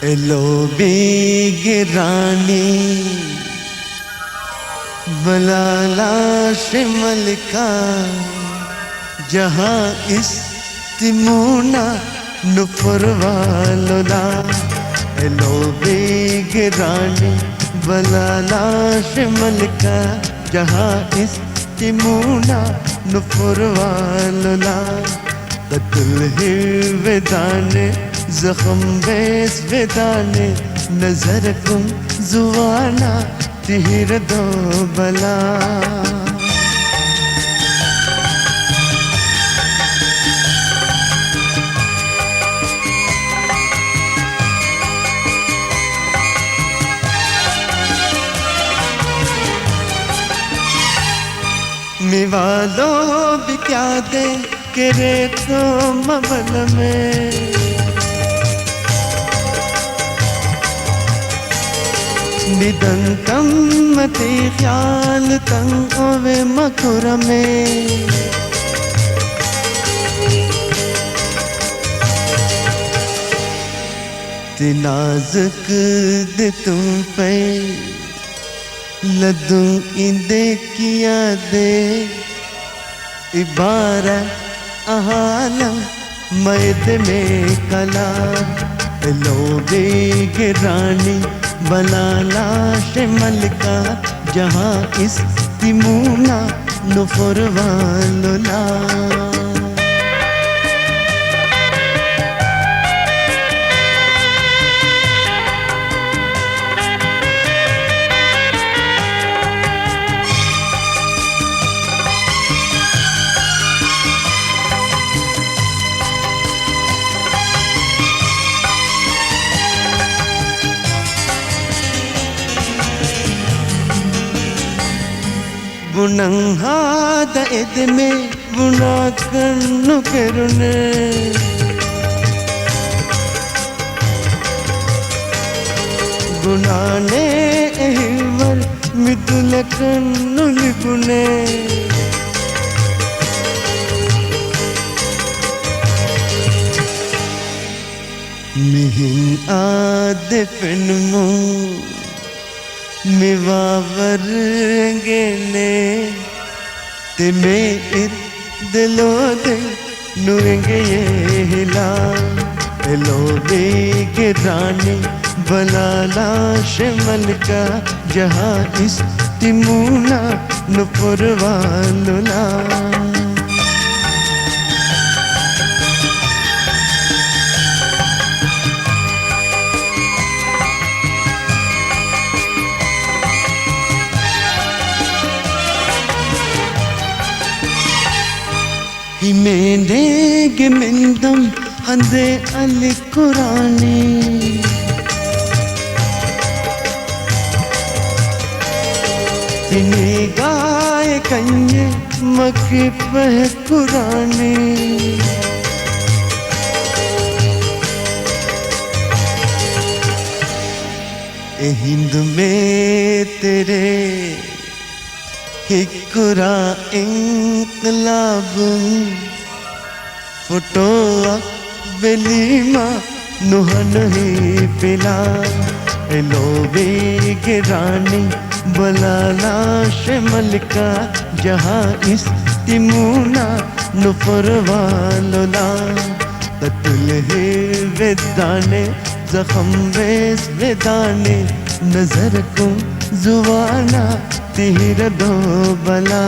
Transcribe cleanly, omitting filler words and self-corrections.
Yellow बेगरानी Balala मलिका जहाँ इस्तिमुना नुफरवालोला। Yellow बेगरानी Balala मलिका जहाँ इस्तिमुना नुफरवालोला। कतल वेदाने जख्म बेस वेदाने नजर कुम जुवाना तिहिर दो बला। मिवालो भी क्या दे के रे तो मबल में निदंतम मते ख्याल तंग ओवे मकुर में। नाजुक दे तुम पे लदू इंदे किया दे इबारत आलम मैद में कला। लो बेगरानी बलाला मलिका जहाँ इस्तिमुना नुफरवालोला। बुनंहाद इद में बुना कन्नु करुने बुनाने एहिवर मिदुल कन्नु लिबुने। मिहिन आद फिनमो मिवावरंगेने ते में दिलो दे नुएंगे ये हिला। एलो बेगरानी बलाला मलिका जहाँ इस्तिमुना नुफरवालोला। हिमेने के मिंदम हंदे अली कुरानी तिने गाय कन्ये मक्की पह कुरानी। ए हिंद में तेरे हिकुरा इंकलाब फोटो बेलीमा नुहन ही पिला। एलो बेगरानी बलाला मलिका जहाँ इस्तिमुना नुफरवालोला। कतल वेदाने जख्म बेस वेदाने नजर को जुवाना तिहिर दो बला।